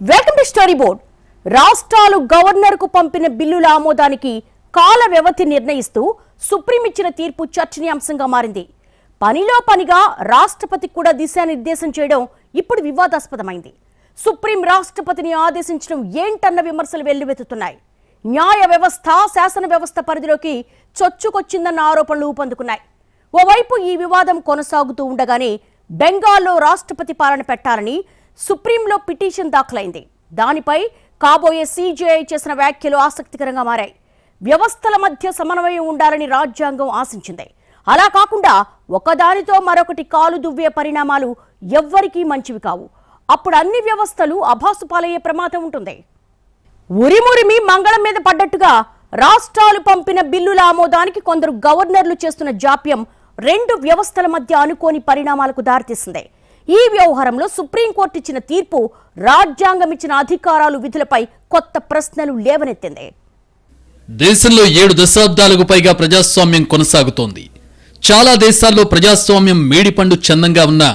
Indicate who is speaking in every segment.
Speaker 1: Welcome to story board. రాష్ట్రాలు గవర్నర్కు పంపిన బిల్లుల ఆమోదానికి కాల వ్యవధి నిర్ణయిస్తూ సుప్రీం ఇచ్చిన తీర్పు చర్చనీయాంశంగా మారింది. పనిలో పనిగా రాష్ట్రపతికి కూడా దిశానిర్దేశం చేయడం ఇప్పుడు వివాదాస్పదమైంది. సుప్రీం రాష్ట్రపతిని ఆదేశించడం ఏంటన్న విమర్శలు వెల్లువెత్తుతున్నాయి. న్యాయ వ్యవస్థ, శాసన వ్యవస్థ పరిధిలోకి చొచ్చుకొచ్చిందన్న ఆరోపణలు ఊపందుకున్నాయి. ఓవైపు ఈ వివాదం కొనసాగుతూ ఉండగానే బెంగాల్లో రాష్ట్రపతి పాలన పెట్టాలని సుప్రీంలో పిటిషన్ దాఖలైంది. దానిపై కాబోయే సిజేఐ చేసిన వ్యాఖ్యలు ఆసక్తికరంగా మారాయి. వ్యవస్థల మధ్య సమన్వయం ఉండాలని రాజ్యాంగం ఆశించింది. అలా కాకుండా ఒకదానితో మరొకటి కాలు దువ్వే పరిణామాలు ఎవ్వరికీ మంచివి కావు. అప్పుడు అన్ని వ్యవస్థలు అభాసుపాలయ్యే ప్రమాదం ఉంటుంది. ఉరిమురిమి మంగళం మీద పడ్డట్టుగా రాష్ట్రాలు పంపిన బిల్లుల ఆమోదానికి కొందరు గవర్నర్లు చేస్తున్న జాప్యం రెండు వ్యవస్థల మధ్య అనుకోని పరిణామాలకు దారితీసింది. ఈ వ్యవహారంలో సుప్రీంకోర్టు ఇచ్చిన తీర్పు రాజ్యాంగం ఇచ్చిన అధికారాలు, విధులపై కొత్త ప్రశ్నలు లేవనెత్తింది.
Speaker 2: దేశంలో 7 దశాబ్దాలకు పైగా ప్రజాస్వామ్యం కొనసాగుతోంది. చాలా దేశాల్లో ప్రజాస్వామ్యం మేడిపండు చందంగా ఉన్నా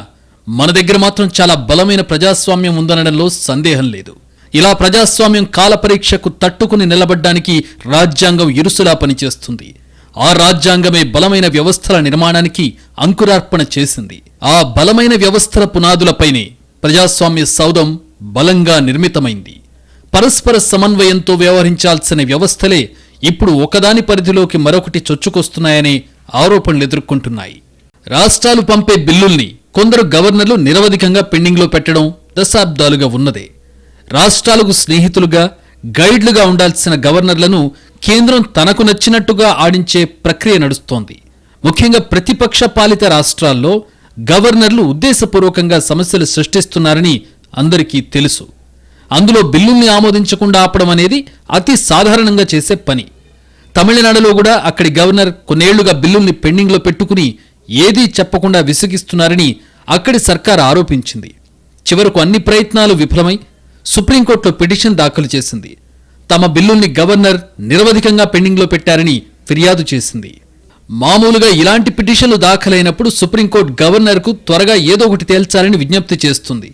Speaker 2: మన దగ్గర మాత్రం చాలా బలమైన ప్రజాస్వామ్యం ఉందనడంలో సందేహం లేదు. ఇలా ప్రజాస్వామ్యం కాలపరీక్షకు తట్టుకుని నిలబడ్డానికి రాజ్యాంగం ఇరుసులా పనిచేస్తుంది. ఆ రాజ్యాంగమే బలమైన వ్యవస్థల నిర్మాణానికి అంకురార్పణ చేసింది. ఆ బలమైన వ్యవస్థల పునాదులపైనే ప్రజాస్వామ్య సౌధం బలంగా నిర్మితమైంది. పరస్పర సమన్వయంతో వ్యవహరించాల్సిన వ్యవస్థలే ఇప్పుడు ఒకదాని పరిధిలోకి మరొకటి చొచ్చుకొస్తున్నాయనే ఆరోపణలు ఎదుర్కొంటున్నాయి. రాష్ట్రాలు పంపే బిల్లుల్ని కొందరు గవర్నర్లు నిరవధికంగా పెండింగ్లో పెట్టడం దశాబ్దాలుగా ఉన్నదే. రాష్ట్రాలకు స్నేహితులుగా, గైడ్లుగా ఉండాల్సిన గవర్నర్లను కేంద్రం తనకు నచ్చినట్టుగా ఆడించే ప్రక్రియ నడుస్తోంది. ముఖ్యంగా ప్రతిపక్ష పాలిత రాష్ట్రాల్లో గవర్నర్లు ఉద్దేశపూర్వకంగా సమస్యలు సృష్టిస్తున్నారని అందరికీ తెలుసు. అందులో బిల్లుల్ని ఆమోదించకుండా ఆపడం అనేది అతి సాధారణంగా చేసే పని. తమిళనాడులో కూడా అక్కడి గవర్నర్ కొన్నేళ్లుగా బిల్లుల్ని పెండింగ్లో పెట్టుకుని ఏదీ చెప్పకుండా విసిగిస్తున్నారని అక్కడి సర్కార్ ఆరోపించింది. చివరకు అన్ని ప్రయత్నాలు విఫలమై సుప్రీంకోర్టులో పిటిషన్ దాఖలు చేసింది. తమ బిల్లుల్ని గవర్నర్ నిరవధికంగా పెండింగ్లో పెట్టారని ఫిర్యాదు చేసింది. మామూలుగా ఇలాంటి పిటిషన్లు దాఖలైనప్పుడు సుప్రీంకోర్టు గవర్నర్కు త్వరగా ఏదో ఒకటి తేల్చాలని విజ్ఞప్తి చేస్తుంది.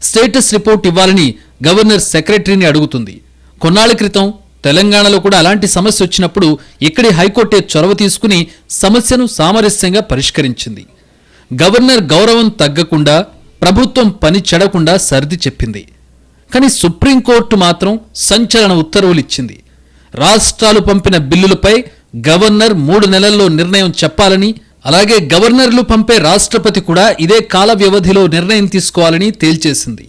Speaker 2: స్టేటస్ రిపోర్ట్ ఇవ్వాలని గవర్నర్ సెక్రటరీని అడుగుతుంది. కొన్నాళ్ల క్రితం తెలంగాణలో కూడా అలాంటి సమస్య వచ్చినప్పుడు ఇక్కడి హైకోర్టే చొరవ తీసుకుని సమస్యను సామరస్యంగా పరిష్కరించింది. గవర్నర్ గౌరవం తగ్గకుండా, ప్రభుత్వం పని చెడకుండా సర్ది చెప్పింది. కానీ సుప్రీంకోర్టు మాత్రం సంచలన ఉత్తర్వులు ఇచ్చింది. రాష్ట్రాలు పంపిన బిల్లులపై గవర్నర్ 3 నెలల్లో నిర్ణయం చెప్పాలని, అలాగే గవర్నర్లు పంపే రాష్ట్రపతి కూడా ఇదే కాల వ్యవధిలో నిర్ణయం తీసుకోవాలని తేల్చేసింది.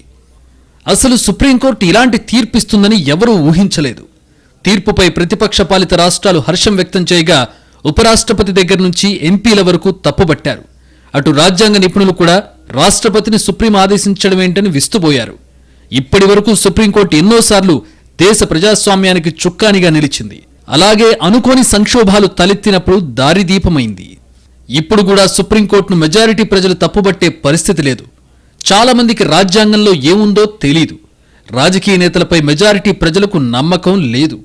Speaker 2: అసలు సుప్రీంకోర్టు ఇలాంటి తీర్పిస్తుందని ఎవరూ ఊహించలేదు. తీర్పుపై ప్రతిపక్ష పాలిత రాష్ట్రాలు హర్షం వ్యక్తం చేయగా ఉపరాష్ట్రపతి దగ్గర నుంచి ఎంపీల వరకు తప్పుబట్టారు. అటు రాజ్యాంగ నిపుణులు కూడా రాష్ట్రపతిని సుప్రీం ఆదేశించడమేంటని విస్తుపోయారు. ఇప్పటి వరకు సుప్రీంకోర్టు ఎన్నోసార్లు దేశ ప్రజాస్వామ్యానికి చుక్కానిగా నిలిచింది. అలాగే అనుకోని సంక్షోభాలు తలెత్తినప్పుడు దారిదీపమైంది. ఇప్పుడు కూడా సుప్రీంకోర్టును మెజారిటీ ప్రజలు తప్పుబట్టే పరిస్థితి లేదు. చాలా మందికి రాజ్యాంగంలో ఏముందో తెలీదు. రాజకీయ నేతలపై మెజారిటీ ప్రజలకు నమ్మకం లేదు.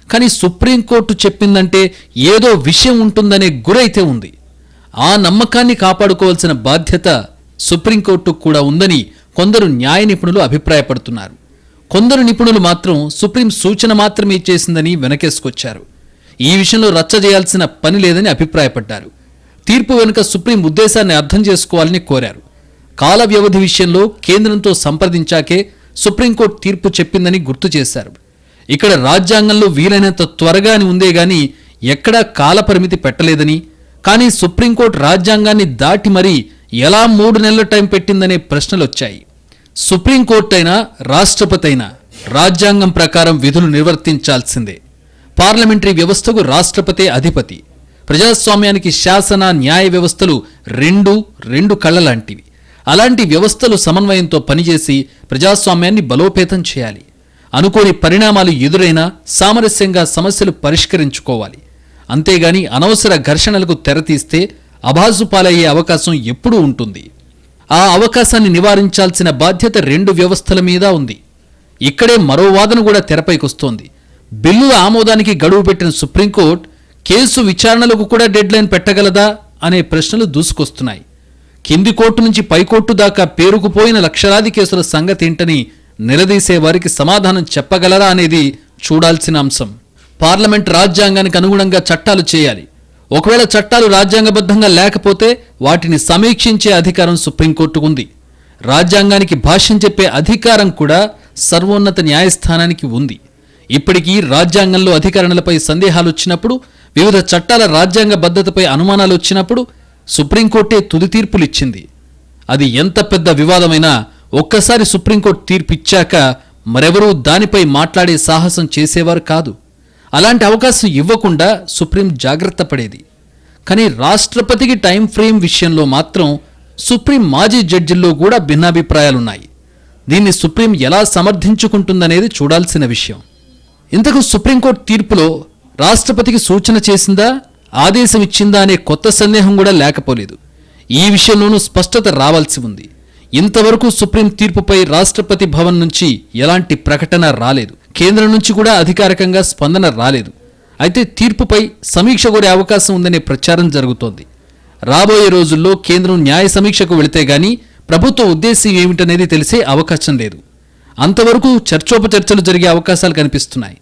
Speaker 2: కానీ సుప్రీంకోర్టు చెప్పిందంటే ఏదో విషయం ఉంటుందనే గురైతే ఉంది. ఆ నమ్మకాన్ని కాపాడుకోవాల్సిన బాధ్యత సుప్రీంకోర్టుకు కూడా ఉందని కొందరు న్యాయ నిపుణులు అభిప్రాయపడుతున్నారు. కొందరు నిపుణులు మాత్రం సుప్రీం సూచన మాత్రమే చేసిందని వెనకేసుకొచ్చారు. ఈ విషయంలో రచ్చ చేయాల్సిన పని లేదని అభిప్రాయపడ్డారు. తీర్పు వెనుక సుప్రీం ఉద్దేశాన్ని అర్థం చేసుకోవాలని కోరారు. కాల వ్యవధి విషయంలో కేంద్రంతో సంప్రదించాకే సుప్రీంకోర్టు తీర్పు చెప్పిందని గుర్తు చేశారు. ఇక్కడ రాజ్యాంగంలో వీలైనంత త్వరగా అని ఉందే గాని ఎక్కడా కాలపరిమితి పెట్టలేదని, కానీ సుప్రీంకోర్టు రాజ్యాంగాన్ని దాటి మరీ ఎలా 3 నెలల టైం పెట్టిందనే ప్రశ్నలొచ్చాయి. సుప్రీంకోర్టు అయినా, రాష్ట్రపతి అయినా రాజ్యాంగం ప్రకారం విధులు నిర్వర్తించాల్సిందే. పార్లమెంటరీ వ్యవస్థకు రాష్ట్రపతే అధిపతి. ప్రజాస్వామ్యానికి శాసన, న్యాయ వ్యవస్థలు రెండు కళ్ళ లాంటివి. అలాంటి వ్యవస్థలు సమన్వయంతో పనిచేసి ప్రజాస్వామ్యాన్ని బలోపేతం చేయాలి. అనుకోని పరిణామాలు ఎదురైనా సామరస్యంగా సమస్యలు పరిష్కరించుకోవాలి. అంతేగాని అనవసర ఘర్షణలకు తెరతీస్తే అభాసుపాలయ్యే అవకాశం ఎప్పుడూ ఉంటుంది. ఆ అవకాశాన్ని నివారించాల్సిన బాధ్యత 2 వ్యవస్థల మీద ఉంది. ఇక్కడే మరో వాదన కూడా తెరపైకొస్తోంది. బిల్లుల ఆమోదానికి గడువు పెట్టిన సుప్రీంకోర్టు కేసు విచారణలకు కూడా డెడ్లైన్ పెట్టగలదా అనే ప్రశ్నలు దూసుకొస్తున్నాయి. కింది కోర్టు నుంచి పైకోర్టు దాకా పేరుకుపోయిన లక్షలాది కేసుల సంగతేంటని నిలదీసే వారికి సమాధానం చెప్పగలరా అనేది చూడాల్సిన అంశం. పార్లమెంట్ రాజ్యాంగానికి అనుగుణంగా చట్టాలు చేయాలి. ఒకవేళ చట్టాలు రాజ్యాంగబద్ధంగా లేకపోతే వాటిని సమీక్షించే అధికారం సుప్రీంకోర్టుకు ఉంది. రాజ్యాంగానికి భాష్యం చెప్పే అధికారం కూడా సర్వోన్నత న్యాయస్థానానికి ఉంది. ఇప్పటికీ రాజ్యాంగంలో అధికరణలపై సందేహాలు వచ్చినప్పుడు, వివిధ చట్టాల రాజ్యాంగ బద్ధతపై అనుమానాలు వచ్చినప్పుడు సుప్రీంకోర్టే తుది తీర్పులిచ్చింది. అది ఎంత పెద్ద వివాదమైనా ఒక్కసారి సుప్రీంకోర్టు తీర్పు ఇచ్చాక మరెవరూ దానిపై మాట్లాడే సాహసం చేసేవారు కాదు. అలాంటి అవకాశం ఇవ్వకుండా సుప్రీం జాగ్రత్త పడేది. కానీ రాష్ట్రపతికి టైం ఫ్రేమ్ విషయంలో మాత్రం సుప్రీం మాజీ జడ్జిల్లో కూడా భిన్నాభిప్రాయాలున్నాయి. దీన్ని సుప్రీం ఎలా సమర్థించుకుంటుందనేది చూడాల్సిన విషయం. ఇంతకు సుప్రీంకోర్టు తీర్పులో రాష్ట్రపతికి సూచన చేసిందా, ఆదేశం ఇచ్చిందా అనే కొత్త సందేహం కూడా లేకపోలేదు. ఈ విషయంలోనూ స్పష్టత రావాల్సి ఉంది. ఇంతవరకు సుప్రీం తీర్పుపై రాష్ట్రపతి భవన్ నుంచి ఎలాంటి ప్రకటన రాలేదు. కేంద్రం నుంచి కూడా అధికారికంగా స్పందన రాలేదు. అయితే తీర్పుపై సమీక్ష కోరే అవకాశం ఉందనే ప్రచారం జరుగుతోంది. రాబోయే రోజుల్లో కేంద్రం న్యాయ సమీక్షకు వెళితే గానీ ప్రభుత్వ ఉద్దేశం ఏమిటనేది తెలిసే అవకాశం లేదు. అంతవరకు చర్చోపచర్చలు జరిగే అవకాశాలు కనిపిస్తున్నాయి.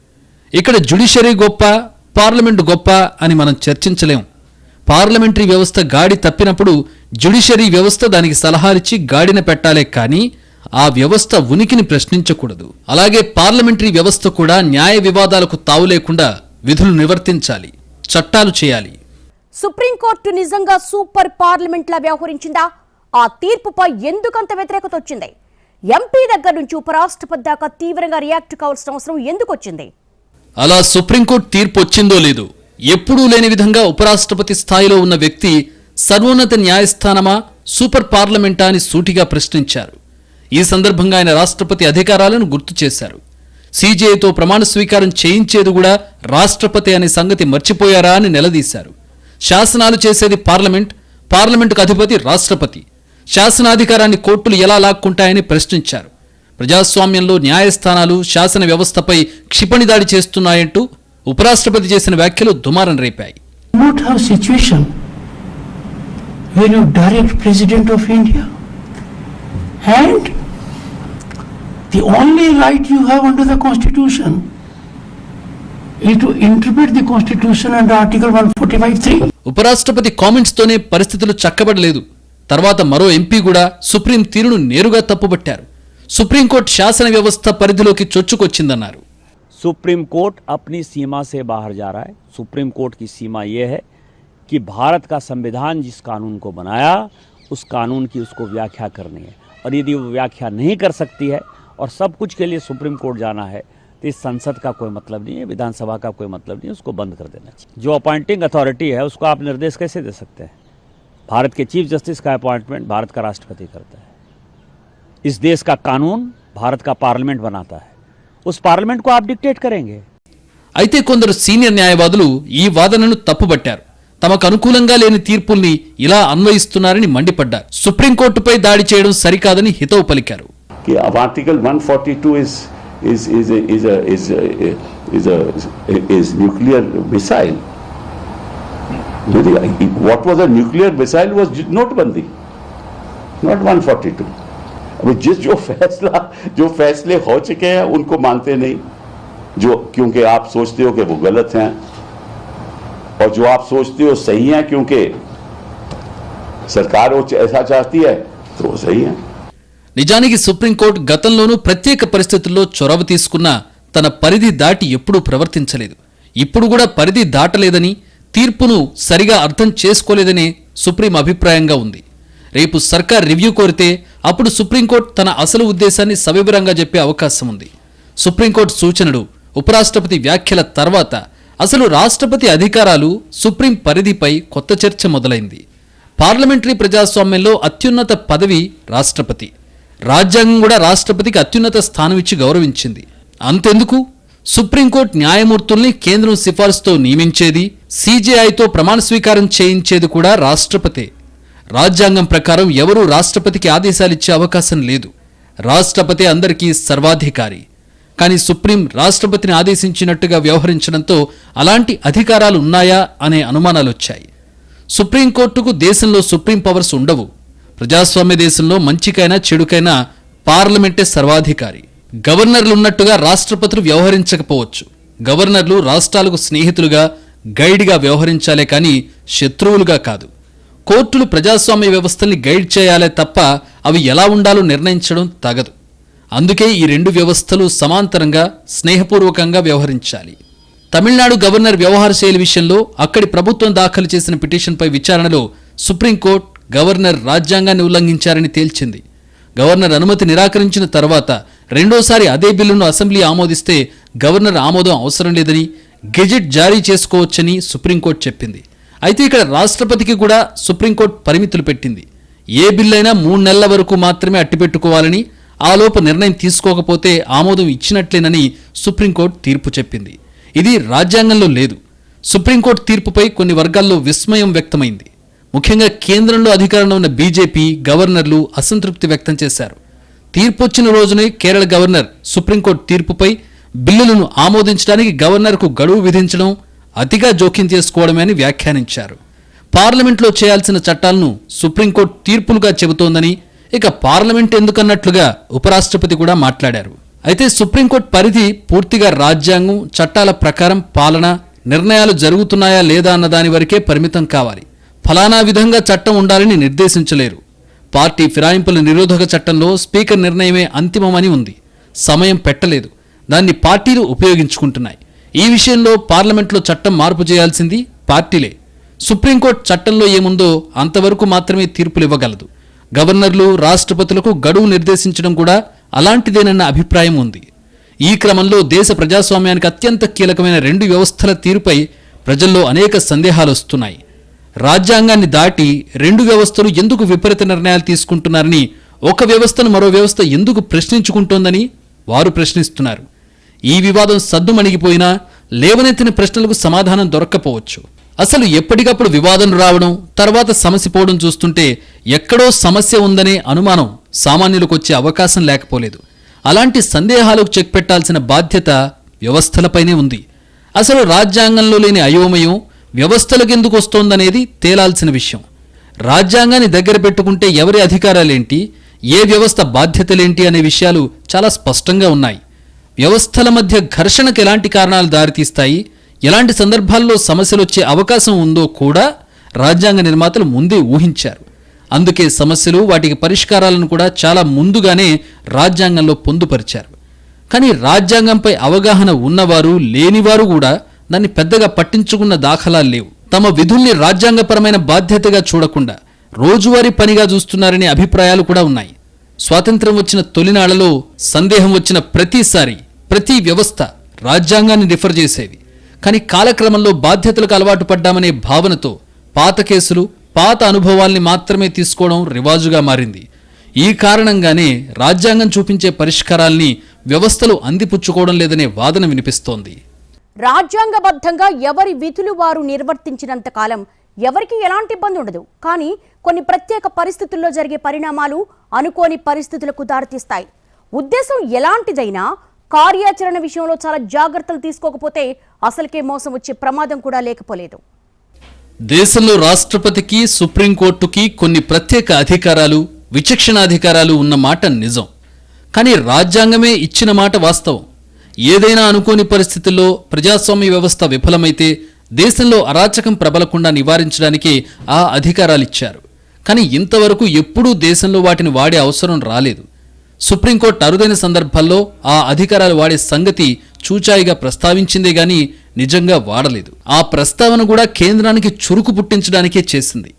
Speaker 2: ఇక్కడ జ్యుడిషియరీ గొప్ప, పార్లమెంటు గొప్ప అని మనం చర్చించలేం. పార్లమెంటరీ వ్యవస్థ గాడి తప్పినప్పుడు జ్యుడిషియరీ వ్యవస్థ దానికి సలహాలిచ్చి గాడిన పెట్టాలే కానీ ఆ వ్యవస్థ ఉనికిని ప్రశ్నించకూడదు. అలాగే పార్లమెంటరీ వ్యవస్థ కూడా న్యాయ వివాదాలకు తావు లేకుండా విధులు నిర్వర్తించాలి, చట్టాలు చేయాలి.
Speaker 1: సుప్రీంకోర్టు నిజంగా సూపర్ పార్లమెంట్ లా వ్యవహరించిందా? ఆ తీర్పుపై ఎందుకంత వ్యతిరేకత వచ్చింది? ఎంపీ దగ్గర నుంచి ఉపరాష్ట్రపతి దాకా తీవ్రంగా రియాక్ట్ కావాల్సిన అవసరం ఎందుకు వచ్చింది?
Speaker 2: అలా సుప్రీంకోర్టు తీర్పు వచ్చిందో లేదో ఎప్పుడూ లేని విధంగా ఉపరాష్ట్రపతి స్థాయిలో ఉన్న వ్యక్తి సర్వోన్నత న్యాయస్థానమా, సూపర్ పార్లమెంటా అని సూటిగా ప్రశ్నించారు. ఈ సందర్భంగా ఆయన రాష్ట్రపతి అధికారాలను గుర్తు చేశారు. సీజేఐతో ప్రమాణ స్వీకారం చేయించేది కూడా రాష్ట్రపతి అనే సంగతి మర్చిపోయారా అని నిలదీశారు. శాసనాలు చేసేది పార్లమెంట్, పార్లమెంటుకు అధిపతి రాష్ట్రపతి. శాసనాధికారాన్ని కోర్టులు ఎలా లాక్కుంటాయని ప్రశ్నించారు. ప్రజాస్వామ్యంలో న్యాయస్థానాలు శాసన వ్యవస్థపై క్షిపణి దాడి చేస్తున్నాయంటూ ఉపరాష్ట్రపతి చేసిన వ్యాఖ్యలు దుమారం రేపాయి.
Speaker 3: Not have situation when you direct President of India and the only right you have under the Constitution is to interpret the Constitution under Article 145(3).
Speaker 2: ఉపరాష్ట్రపతి కామెంట్స్ తోనే పరిస్థితులు చక్కబడలేదు. తర్వాత మరో ఎంపీ కూడా సుప్రీం తీరును నేరుగా తప్పుబట్టారు. సుప్రీంకోర్టు శాసన వ్యవస్థ పరిధిలోకి చొచ్చుకొచ్చిందన్నారు.
Speaker 4: सुप्रीम कोर्ट अपनी सीमा से बाहर जा रहा है. सुप्रीम कोर्ट की सीमा ये है कि भारत का संविधान जिस कानून को बनाया उस कानून की उसको व्याख्या करनी है, और यदि वो व्याख्या नहीं कर सकती है और सब कुछ के लिए सुप्रीम कोर्ट जाना है तो इस संसद का कोई मतलब नहीं है, विधानसभा का कोई मतलब नहीं है, उसको बंद कर देना चाहिए. जो अपॉइंटिंग अथॉरिटी है उसको आप निर्देश कैसे दे सकते हैं? भारत के चीफ जस्टिस का अपॉइंटमेंट भारत का राष्ट्रपति करता है. इस देश का कानून भारत का पार्लियामेंट बनाता है. उस पार्लियामेंट को आप डिक्टेट करेंगे.
Speaker 2: అయితే కొందరు సీనియర్ న్యాయవాదులు ఈ వాదనను తప్పుబట్టారు. తమకు అనుకూలంగా లేని తీర్పుల్ని ఇలా అన్వయిస్తున్నారని మండిపడ్డారు. సుప్రీంకోర్టుపై దాడి చేయడం సరికాదని హితవు పలికారు.
Speaker 5: Article 142 is nuclear missile. What was a nuclear missile was notebandi, not 142. अभी जो फैसले हो चुके हैं उनको मानते नहीं, जो क्योंकि आप सोचते हो कि वो गलत हैं, और जो आप सोचते हो सही हैं क्योंकि सरकार वो ऐसा चाहती है तो वो सही है.
Speaker 2: నిజానికి సుప్రీంకోర్టు గతంలోనూ ప్రత్యేక పరిస్థితుల్లో చొరవ తీసుకున్నా తన పరిధి దాటి ఎప్పుడూ ప్రవర్తించలేదు. ఇప్పుడు కూడా పరిధి దాటలేదని, తీర్పును సరిగా అర్థం చేసుకోలేదని సుప్రీం అభిప్రాయంగా ఉంది. రేపు సర్కార్ రివ్యూ కోరితే అప్పుడు సుప్రీంకోర్టు తన అసలు ఉద్దేశాన్ని సవివరంగా చెప్పే అవకాశం ఉంది. సుప్రీంకోర్టు సూచనలు, ఉపరాష్ట్రపతి వ్యాఖ్యల తర్వాత అసలు రాష్ట్రపతి అధికారాలు, సుప్రీం పరిధిపై కొత్త చర్చ మొదలైంది. పార్లమెంటరీ ప్రజాస్వామ్యంలో అత్యున్నత పదవి రాష్ట్రపతి. రాజ్యాంగం కూడా రాష్ట్రపతికి అత్యున్నత స్థానం ఇచ్చి గౌరవించింది. అంతెందుకు, సుప్రీంకోర్టు న్యాయమూర్తుల్ని కేంద్రం సిఫార్సుతో నియమించేది, సీజేఐతో ప్రమాణ స్వీకారం చేయించేది కూడా రాష్ట్రపతే. రాజ్యాంగం ప్రకారం ఎవరూ రాష్ట్రపతికి ఆదేశాలిచ్చే అవకాశం లేదు. రాష్ట్రపతి అందరికీ సర్వాధికారి. కానీ సుప్రీం రాష్ట్రపతిని ఆదేశించినట్టుగా వ్యవహరించడంతో అలాంటి అధికారాలు ఉన్నాయా అనే అనుమానాలొచ్చాయి. సుప్రీంకోర్టుకు దేశంలో సుప్రీం పవర్స్ ఉండవు. ప్రజాస్వామ్య దేశంలో మంచికైనా చెడుకైనా పార్లమెంటే సర్వాధికారి. గవర్నర్లు ఉన్నట్టుగా రాష్ట్రపతులు వ్యవహరించకపోవచ్చు. గవర్నర్లు రాష్ట్రాలకు స్నేహితులుగా, గైడ్గా వ్యవహరించాలే కానీ శత్రువులుగా కాదు. కోర్టులు ప్రజాస్వామ్య వ్యవస్థల్ని గైడ్ చేయాలే తప్ప అవి ఎలా ఉండాలో నిర్ణయించడం తగదు. అందుకే ఈ రెండు వ్యవస్థలు సమాంతరంగా, స్నేహపూర్వకంగా వ్యవహరించాలి. తమిళనాడు గవర్నర్ వ్యవహార శైలి విషయంలో అక్కడి ప్రభుత్వం దాఖలు చేసిన పిటిషన్పై విచారణలో సుప్రీంకోర్టు గవర్నర్ రాజ్యాంగాన్ని ఉల్లంఘించారని తేల్చింది. గవర్నర్ అనుమతి నిరాకరించిన తర్వాత రెండోసారి అదే బిల్లును అసెంబ్లీ ఆమోదిస్తే గవర్నర్ ఆమోదం అవసరం లేదని, గెజెట్ జారీ చేసుకోవచ్చని సుప్రీంకోర్టు చెప్పింది. అయితే ఇక్కడ రాష్ట్రపతికి కూడా సుప్రీంకోర్టు పరిమితులు పెట్టింది. ఏ బిల్లైనా 3 నెలల వరకు మాత్రమే అట్టిపెట్టుకోవాలని, ఆలోపు నిర్ణయం తీసుకోకపోతే ఆమోదం ఇచ్చినట్లేనని సుప్రీంకోర్టు తీర్పు చెప్పింది. ఇది రాజ్యాంగంలో లేదు. సుప్రీంకోర్టు తీర్పుపై కొన్ని వర్గాల్లో విస్మయం వ్యక్తమైంది. ముఖ్యంగా కేంద్రంలో అధికారంలో ఉన్న బీజేపీ, గవర్నర్లు అసంతృప్తి వ్యక్తం చేశారు. తీర్పు వచ్చిన రోజునే కేరళ గవర్నర్ సుప్రీంకోర్టు తీర్పుపై బిల్లులను ఆమోదించడానికి గవర్నర్కు గడువు విధించడం అతిగా జోక్యం చేసుకోవడమే అని వ్యాఖ్యానించారు. పార్లమెంట్లో చేయాల్సిన చట్టాలను సుప్రీంకోర్టు తీర్పులుగా చెబుతోందని, ఇక పార్లమెంట్ ఎందుకన్నట్లుగా ఉపరాష్ట్రపతి కూడా మాట్లాడారు. అయితే సుప్రీంకోర్టు పరిధి పూర్తిగా రాజ్యాంగం, చట్టాల ప్రకారం పాలన, నిర్ణయాలు జరుగుతున్నాయా లేదా అన్న దాని వరకే పరిమితం కావాలి. ఫలానా విధంగా చట్టం ఉండాలని నిర్దేశించలేరు. పార్టీ ఫిరాయింపుల నిరోధక చట్టంలో స్పీకర్ నిర్ణయమే అంతిమమని ఉంది. సమయం పెట్టలేదు. దాన్ని పార్టీలు ఉపయోగించుకుంటున్నాయి. ఈ విషయంలో పార్లమెంట్లో చట్టం మార్పు చేయాల్సింది పార్టీలే. సుప్రీంకోర్టు చట్టంలో ఏముందో అంతవరకు మాత్రమే తీర్పులు ఇవ్వగలదు. గవర్నర్లు, రాష్ట్రపతులకు గడువు నిర్దేశించడం కూడా అలాంటిదేనన్న అభిప్రాయం ఉంది. ఈ క్రమంలో దేశ ప్రజాస్వామ్యానికి అత్యంత కీలకమైన 2 వ్యవస్థల తీరుపై ప్రజల్లో అనేక సందేహాలు వస్తున్నాయి. రాజ్యాంగాన్ని దాటి 2 వ్యవస్థలు ఎందుకు విపరీత నిర్ణయాలు తీసుకుంటున్నారని, ఒక వ్యవస్థను మరో వ్యవస్థ ఎందుకు ప్రశ్నించుకుంటోందని వారు ప్రశ్నిస్తున్నారు. ఈ వివాదం సద్దుమణిగిపోయినా లేవనెత్తిన ప్రశ్నలకు సమాధానం దొరక్కపోవచ్చు. అసలు ఎప్పటికప్పుడు వివాదం రావడం, తర్వాత సమసిపోవడం చూస్తుంటే ఎక్కడో సమస్య ఉందనే అనుమానం సామాన్యులకు వచ్చే అవకాశం లేకపోలేదు. అలాంటి సందేహాలకు చెక్ పెట్టాల్సిన బాధ్యత వ్యవస్థలపైనే ఉంది. అసలు రాజ్యాంగంలో లేని అయోమయం వ్యవస్థలకు ఎందుకు వస్తోందనేది తేలాల్సిన విషయం. రాజ్యాంగాన్ని దగ్గర పెట్టుకుంటే ఎవరి అధికారాలేంటి, ఏ వ్యవస్థ బాధ్యతలేంటి అనే విషయాలు చాలా స్పష్టంగా ఉన్నాయి. వ్యవస్థల మధ్య ఘర్షణకు ఎలాంటి కారణాలు దారితీస్తాయి, ఎలాంటి సందర్భాల్లో సమస్యలు వచ్చే అవకాశం ఉందో కూడా రాజ్యాంగ నిర్మాతలు ముందే ఊహించారు. అందుకే సమస్యలు, వాటికి పరిష్కారాలను కూడా చాలా ముందుగానే రాజ్యాంగంలో పొందుపరిచారు. కానీ రాజ్యాంగంపై అవగాహన ఉన్నవారు, లేనివారు కూడా దాన్ని పెద్దగా పట్టించుకున్న దాఖలాలు లేవు. తమ విధుల్ని రాజ్యాంగపరమైన బాధ్యతగా చూడకుండా రోజువారీ పనిగా చూస్తున్నారనే అభిప్రాయాలు కూడా ఉన్నాయి. స్వాతంత్ర్యం వచ్చిన తొలినాళ్లలో సందేహం వచ్చిన ప్రతిసారి ప్రతి వ్యవస్థ రాజ్యాంగాన్ని రిఫర్ చేసేవి. కానీ కాలక్రమంలో బాధ్యతలకు అలవాటు పడ్డామనే భావనతో పాత కేసులు, పాత అనుభవాల్ని మాత్రమే తీసుకోవడం రివాజుగా మారింది. ఈ కారణంగానే రాజ్యాంగం చూపించే పరిష్కారాల్ని వ్యవస్థలు అందిపుచ్చుకోవడం లేదనే వాదన వినిపిస్తోంది.
Speaker 1: రాజ్యాంగబద్ధంగా ఎవరి విధులు వారు నిర్వర్తించినంత కాలం ఎవరికి ఎలాంటి ఇబ్బంది ఉండదు. కానీ కొన్ని ప్రత్యేక పరిస్థితుల్లో జరిగే పరిణామాలు అనుకోని పరిస్థితులకు దారితీస్తాయి. ఉద్దేశం ఎలాంటిదైనా కార్యాచరణ విషయంలో చాలా జాగ్రత్తలు తీసుకోకపోతే అసలుకే మోసం వచ్చే ప్రమాదం కూడా లేకపోలేదు.
Speaker 2: దేశంలో రాష్ట్రపతికి, సుప్రీంకోర్టుకి కొన్ని ప్రత్యేక అధికారాలు, విచక్షణాధికారాలు ఉన్న మాట నిజం. కానీ రాజ్యాంగమే ఇచ్చిన మాట వాస్తవం. ఏదైనా అనుకోని పరిస్థితుల్లో ప్రజాస్వామ్య వ్యవస్థ విఫలమైతే దేశంలో అరాచకం ప్రబలకుండా నివారించడానికి ఆ అధికారాలిచ్చారు. కానీ ఇంతవరకు ఎప్పుడూ దేశంలో వాటిని వాడే అవసరం రాలేదు. సుప్రీంకోర్టు అరుదైన సందర్భాల్లో ఆ అధికారాలు వాడే సంగతి చూచాయిగా ప్రస్తావించిందే గాని నిజంగా వాడలేదు. ఆ ప్రస్తావన కూడా కేంద్రానికి చురుకు పుట్టించడానికే చేసింది.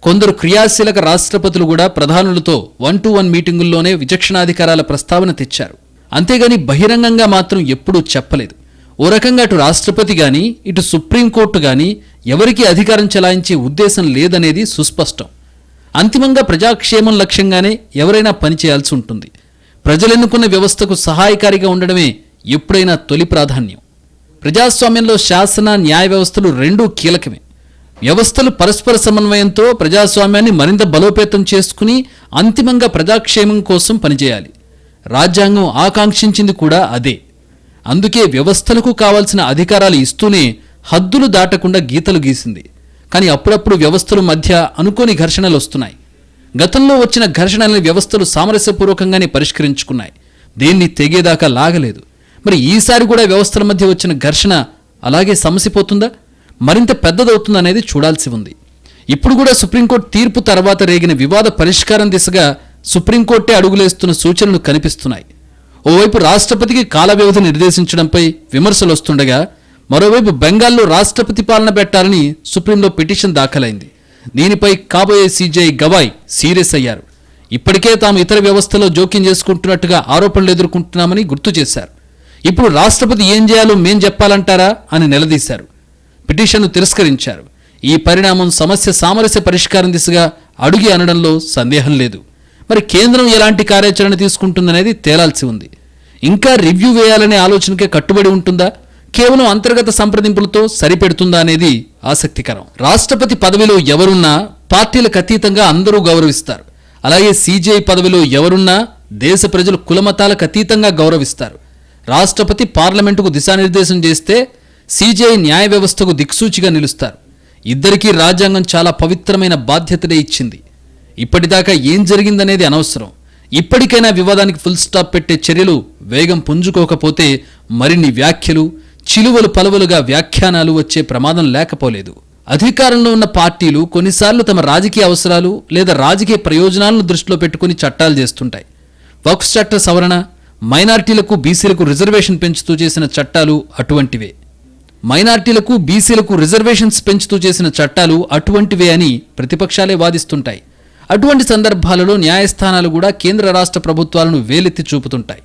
Speaker 2: కొందరు క్రియాశీలక రాష్ట్రపతులు కూడా ప్రధానులతో 1-to-1 మీటింగుల్లోనే విచక్షణాధికారాల ప్రస్తావన తెచ్చారు. అంతేగాని బహిరంగంగా మాత్రం ఎప్పుడూ చెప్పలేదు. ఓ రకంగా అటు రాష్ట్రపతి గాని, ఇటు సుప్రీంకోర్టు గాని ఎవరికీ అధికారం చెలాయించే ఉద్దేశం లేదనేది సుస్పష్టం. అంతిమంగా ప్రజాక్షేమం లక్ష్యంగానే ఎవరైనా పనిచేయాల్సి ఉంటుంది. ప్రజలెన్నుకున్న వ్యవస్థకు సహాయకారిగా ఉండడమే ఎప్పుడైనా తొలి ప్రాధాన్యం. ప్రజాస్వామ్యంలో శాసన, న్యాయ వ్యవస్థలు రెండూ కీలకమే. వ్యవస్థలు పరస్పర సమన్వయంతో ప్రజాస్వామ్యాన్ని మరింత బలోపేతం చేసుకుని అంతిమంగా ప్రజాక్షేమం కోసం పనిచేయాలి. రాజ్యాంగం ఆకాంక్షించింది కూడా అదే. అందుకే వ్యవస్థలకు కావాల్సిన అధికారాలు ఇస్తూనే హద్దులు దాటకుండా గీతలు గీసింది. కానీ అప్పుడప్పుడు వ్యవస్థల మధ్య అనుకోని ఘర్షణలు వస్తున్నాయి. గతంలో వచ్చిన ఘర్షణల్ని వ్యవస్థలు సామరస్యపూర్వకంగానే పరిష్కరించుకున్నాయి. దేన్ని తెగేదాకా లాగలేదు. మరి ఈసారి కూడా వ్యవస్థల మధ్య వచ్చిన ఘర్షణ అలాగే సమసిపోతుందా, మరింత పెద్దదవుతుందనేది చూడాల్సి ఉంది. ఇప్పుడు కూడా సుప్రీంకోర్టు తీర్పు తర్వాత రేగిన వివాద పరిష్కారం దిశగా సుప్రీంకోర్టే అడుగులేస్తున్న సూచనలు కనిపిస్తున్నాయి. ఓవైపు రాష్ట్రపతికి కాల వ్యవధి నిర్దేశించడంపై విమర్శలు వస్తుండగా, మరోవైపు బెంగాల్లో రాష్ట్రపతి పాలన పెట్టాలని సుప్రీంలో పిటిషన్ దాఖలైంది. దీనిపై కాబోయే సీజేఐ గవాయ్ సీరియస్ అయ్యారు. ఇప్పటికే తాము ఇతర వ్యవస్థలో జోక్యం చేసుకుంటున్నట్టుగా ఆరోపణలు ఎదుర్కొంటున్నామని గుర్తు చేశారు. ఇప్పుడు రాష్ట్రపతి ఏం చేయాలో మేం చెప్పాలంటారా అని నిలదీశారు. పిటిషన్ను తిరస్కరించారు. ఈ పరిణామం సమస్య సామరస్య పరిష్కారం దిశగా అడుగు అనడంలో సందేహం లేదు. మరి కేంద్రం ఎలాంటి కార్యాచరణ తీసుకుంటుందనేది తేలాల్సి ఉంది. ఇంకా రివ్యూ వేయాలనే ఆలోచనకే కట్టుబడి ఉంటుందా, కేవలం అంతర్గత సంప్రదింపులతో సరిపెడుతుందా అనేది ఆసక్తికరం. రాష్ట్రపతి పదవిలో ఎవరున్నా పార్టీలకు అతీతంగా అందరూ గౌరవిస్తారు. అలాగే సీజేఐ పదవిలో ఎవరున్నా దేశ ప్రజలు కులమతాలకు అతీతంగా గౌరవిస్తారు. రాష్ట్రపతి పార్లమెంటుకు దిశానిర్దేశం చేస్తే సీజేఐ న్యాయ వ్యవస్థకు దిక్సూచిగా నిలుస్తారు. ఇద్దరికీ రాజ్యాంగం చాలా పవిత్రమైన బాధ్యతనే ఇచ్చింది. ఇప్పటిదాకా ఏం జరిగిందనేది అనవసరం. ఇప్పటికైనా వివాదానికి ఫుల్ స్టాప్ పెట్టే చర్యలు వేగం పుంజుకోకపోతే మరిన్ని వ్యాఖ్యలు, చిలువలు పలువలుగా వ్యాఖ్యానాలు వచ్చే ప్రమాదం లేకపోలేదు. అధికారంలో ఉన్న పార్టీలు కొన్నిసార్లు తమ రాజకీయ అవసరాలు లేదా రాజకీయ ప్రయోజనాలను దృష్టిలో పెట్టుకుని చట్టాలు చేస్తుంటాయి. వక్ఫ్ చట్ట సవరణ, మైనార్టీలకు బీసీలకు రిజర్వేషన్ పెంచుతూ చేసిన చట్టాలు అటువంటివే. మైనార్టీలకు బీసీలకు రిజర్వేషన్స్ పెంచుతూ చేసిన చట్టాలు అటువంటివే అని ప్రతిపక్షాలే వాదిస్తుంటాయి. అటువంటి సందర్భాలలో న్యాయస్థానాలు కూడా కేంద్ర రాష్ట్ర ప్రభుత్వాలను వేలెత్తి చూపుతుంటాయి.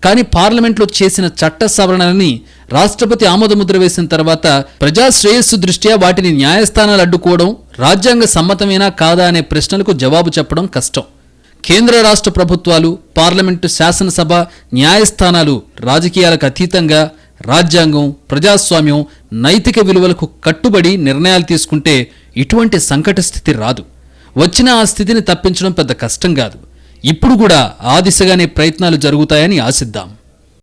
Speaker 2: కానీ పార్లమెంట్లో చేసిన చట్ట సవరణలని రాష్ట్రపతి ఆమోదముద్ర వేసిన తర్వాత ప్రజా శ్రేయస్సు దృష్ట్యా వాటిని న్యాయస్థానాలు అడ్డుకోవడం రాజ్యాంగ సమ్మతమేనా కాదా అనే ప్రశ్నలకు జవాబు చెప్పడం కష్టం. కేంద్ర రాష్ట్ర ప్రభుత్వాలు, పార్లమెంటు, శాసనసభ, న్యాయస్థానాలు రాజకీయాలకు అతీతంగా రాజ్యాంగం, ప్రజాస్వామ్యం, నైతిక విలువలకు కట్టుబడి నిర్ణయాలు తీసుకుంటే ఇటువంటి సంకట స్థితి రాదు. వచ్చిన ఆ స్థితిని తప్పించడం పెద్ద కష్టం కాదు. ఇప్పుడు కూడా ఆ దిశగానే ప్రయత్నాలు జరుగుతాయని ఆశిద్దాం.